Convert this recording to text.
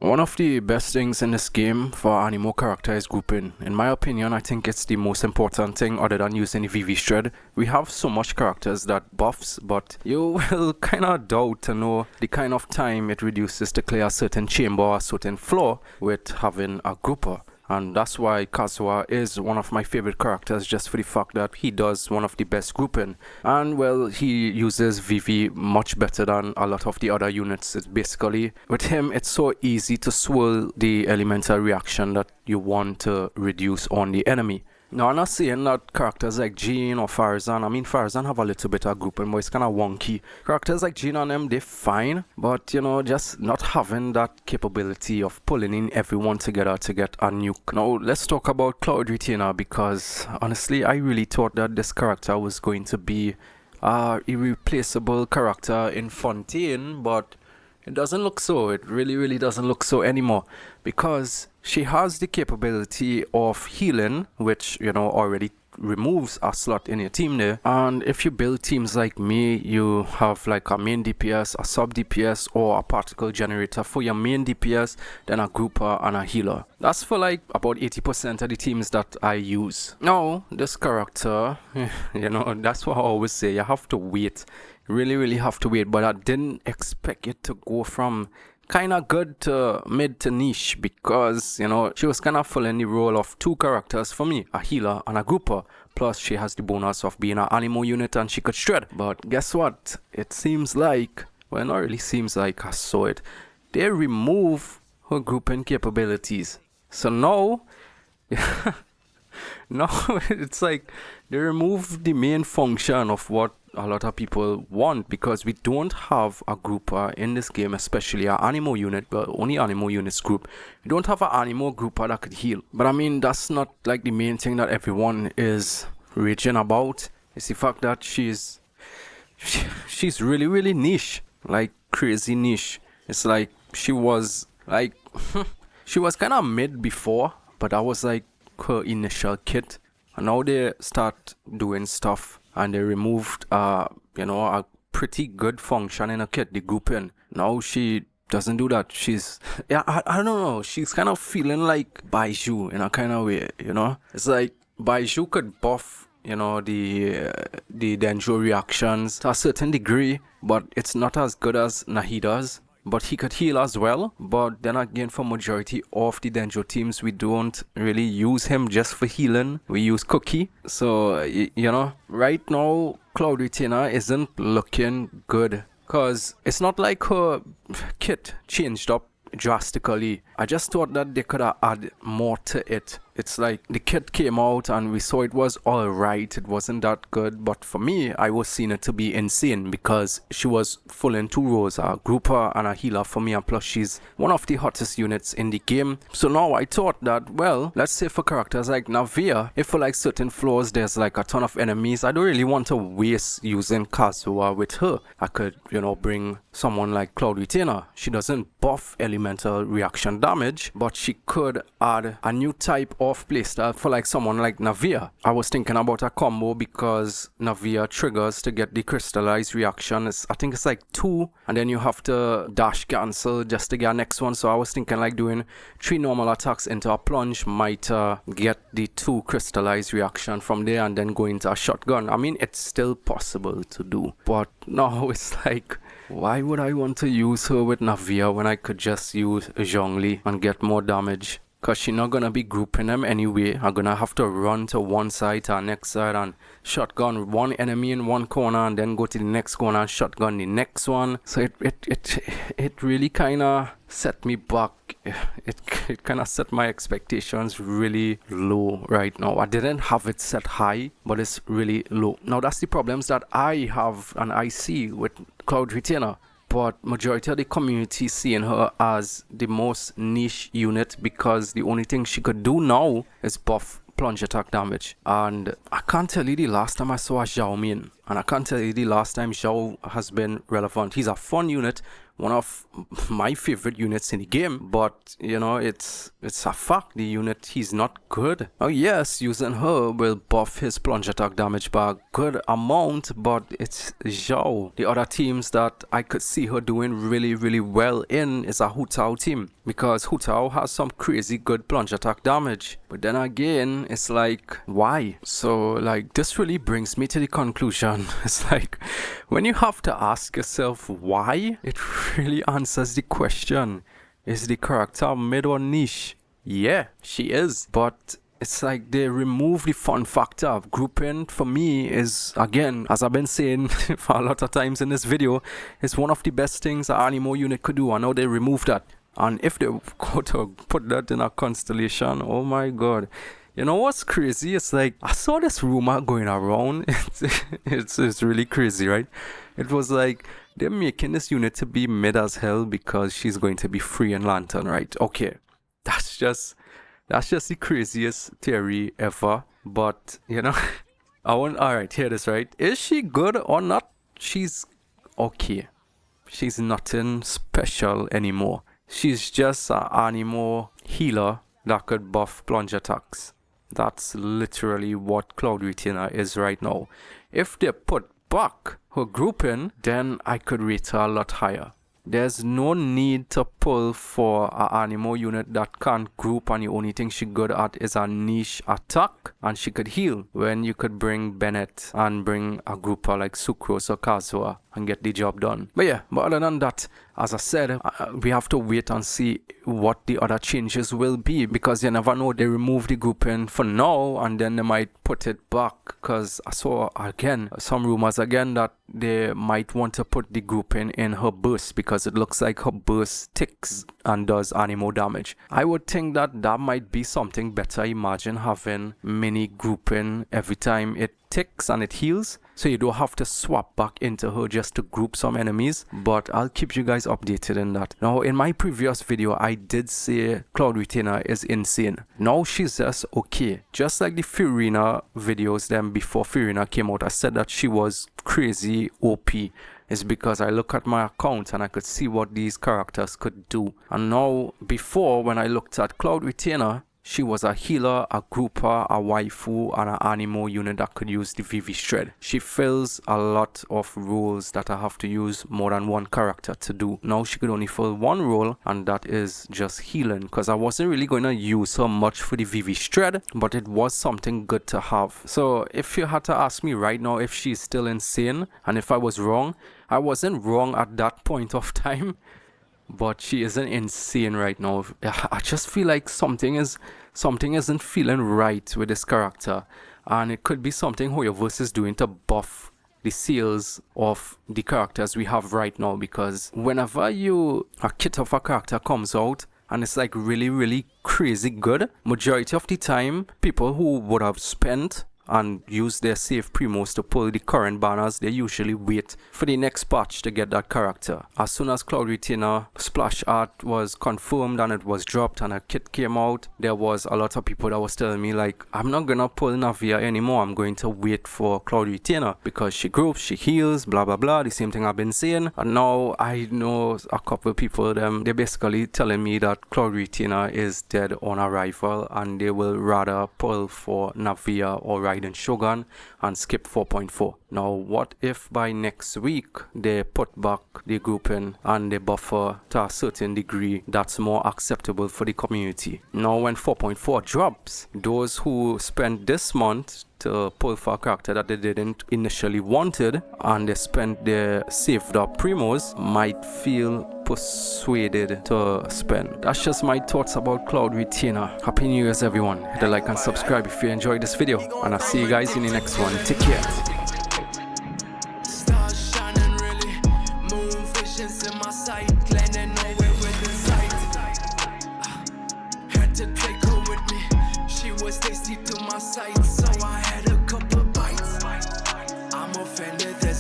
One of the best things in this game for animo character is grouping. In my opinion, I think it's the most important thing other than using the VV shred. We have so much characters that buffs, but you will kinda doubt to know the kind of time it reduces to clear a certain chamber or a certain floor with having a grouper. And that's why Kazuha is one of my favorite characters, just for the fact that he does one of the best grouping. And well, he uses VV much better than a lot of the other units. It's basically, with him, it's so easy to swirl the elemental reaction that you want to reduce on the enemy. Now, I'm not saying that characters like Jean or Farzan, I mean, Farzan have a little bit of grouping, but it's kind of wonky. Characters like Jean and them, they're fine, but, you know, just not having that capability of pulling in everyone together to get a nuke. Now, let's talk about Cloud Retainer, because, honestly, I really thought that this character was going to be a irreplaceable character in Fontaine, but it doesn't look so. It really doesn't look so anymore, because she has the capability of healing, which, you know, already removes a slot in your team there. And if you build teams like me, you have like a main DPS, a sub DPS, or a particle generator for your main DPS, then a grouper and a healer. That's for like about 80% of the teams that I use. Now, this character, you know, that's what I always say, you have to wait. Really have to wait, but I didn't expect it to go from kind of good to mid to niche, because, you know, she was kind of filling the role of two characters for me, a healer and a grouper. Plus, she has the bonus of being an animo unit and she could shred. But guess what? It seems like, well, not really seems like, I saw it. They remove her grouping capabilities. So now, no, it's like they remove the main function of what a lot of people want, because we don't have a grouper in this game, especially an animo unit. Well, only animo units group. We don't have an animo grouper that could heal. But I mean, that's not like the main thing that everyone is raging about. It's the fact that she's really niche, like crazy niche. It's like she was like she was kind of mid before, but that was like her initial kit, and now they start doing stuff and they removed you know, a pretty good function in a kit, the grouping. Now she doesn't do that. She's, yeah, I don't know, she's kind of feeling like Baiju in a kind of way, you know. It's like Baiju could buff, you know, the Denjo reactions to a certain degree, but it's not as good as Nahida's. But he could heal as well. But then again, for majority of the Denjo teams, we don't really use him just for healing. We use Cookie. So, you know, right now, Cloud Retainer isn't looking good, because it's not like her kit changed up drastically. I just thought that they could have added more to it. It's like the kit came out and we saw it was alright, it wasn't that good, but for me, I was seeing it to be insane, because she was full in two roles, a grouper and a healer for me, and plus she's one of the hottest units in the game. So now I thought that, well, let's say for characters like Navia, if for like certain floors there's like a ton of enemies, I don't really want to waste using Kazuha with her. I could, you know, bring someone like Cloud Retainer. She doesn't buff elemental reaction damage, but she could add a new type of playstyle for like someone like Navia. I was thinking about a combo, because Navia triggers to get the crystallized reaction. I think it's like 2, and then you have to dash cancel just to get a next one. So I was thinking like doing 3 normal attacks into a plunge might get the 2 crystallized reaction from there, and then go into a shotgun. I mean, it's still possible to do, but no, it's like, why would I want to use her with Navia when I could just use Zhongli and get more damage? Because she's not going to be grouping them anyway. I'm going to have to run to one side to the next side and shotgun one enemy in one corner, and then go to the next corner and shotgun the next one. So it really kind of set me back. It kind of set my expectations really low right now. I didn't have it set high, but it's really low. Now that's the problems that I have and I see with Cloud Retainer. But majority of the community seeing her as the most niche unit, because the only thing she could do now is buff plunge attack damage. And I can't tell you the last time I saw a Xiao main, and I can't tell you the last time Xiao has been relevant. He's a fun unit, one of my favorite units in the game, but you know, it's a fact, the unit, he's not good. Oh yes, using her will buff his plunge attack damage by a good amount, but it's Zhao. The other teams that I could see her doing really well in is a Hu Tao team, because Hu Tao has some crazy good plunge attack damage. But then again, it's like, why? So like, this really brings me to the conclusion. It's like, when you have to ask yourself why, it really answers the question. Is the character mid or niche? Yeah, she is. But it's like they remove the fun factor of grouping. For me, is, again, as I've been saying for a lot of times in this video, it's one of the best things an animo unit could do. I know they removed that. And if they go to put that in a constellation, oh my god. You know what's crazy? It's like, I saw this rumor going around. It's really crazy, right? It was like, they're making this unit to be mid as hell because she's going to be free in Lantern, right? Okay, that's just the craziest theory ever. But, you know, alright, hear this, right? Is she good or not? She's okay. She's nothing special anymore. She's just an animo healer that could buff plunge attacks. That's literally what Cloud Retainer is right now. If they put back her grouping, then I could rate her a lot higher. There's no need to pull for an animo unit that can't group, and the only thing she's good at is a niche attack, and she could heal, when you could bring Bennett and bring a grouper like Sucrose or Kazuha and get the job done. But yeah, but other than that, as I said, we have to wait and see what the other changes will be, because you never know. They remove the grouping for now and then they might put it back, because I saw again some rumors again that they might want to put the grouping in her burst, because it looks like her burst ticks and does animo damage. I would think that that might be something better. Imagine having mini grouping every time it ticks and it heals, so you don't have to swap back into her just to group some enemies. But I'll keep you guys updated in that. Now, in my previous video, I did say Cloud Retainer is insane. Now she's just okay. Just like the Fiorina videos then before Fiorina came out, I said that she was crazy OP. It's because I look at my account and I could see what these characters could do. And now, before, when I looked at Cloud Retainer, she was a healer, a grouper, a waifu, and an animo unit that could use the VV Shred. She fills a lot of roles that I have to use more than one character to do. Now she could only fill one role, and that is just healing, because I wasn't really going to use her much for the VV Shred, but it was something good to have. So if you had to ask me right now if she's still insane, and if I was wrong, I wasn't wrong at that point of time. But she isn't insane right now. I just feel like something isn't feeling right with this character, and it could be something Hoyoverse is doing to buff the sales of the characters we have right now. Because whenever a kit of a character comes out and it's like really crazy good, majority of the time people who would have spent and use their save primos to pull the current banners, they usually wait for the next patch to get that character. As soon as Cloud Retainer splash art was confirmed and it was dropped and a kit came out, there was a lot of people that was telling me like, I'm not gonna pull Navia anymore, I'm going to wait for Cloud Retainer because she groups, she heals, blah blah blah, the same thing I've been saying. And now I know a couple of people, they're basically telling me that Cloud Retainer is dead on arrival and they will rather pull for Navia or Raiden Shogun and skip 4.4. Now what if by next week they put back the grouping and they buffer to a certain degree that's more acceptable for the community? Now when 4.4 drops, those who spent this month to pull for a character that they didn't initially wanted and they spent their saved up primos might feel persuaded to spend. That's just my thoughts about Cloud Retainer. Happy New Year's everyone. Hit a like and subscribe if you enjoyed this video, and I'll see you guys in the next one. Take care. Tasty to my sight, so I had a couple bites. I'm offended that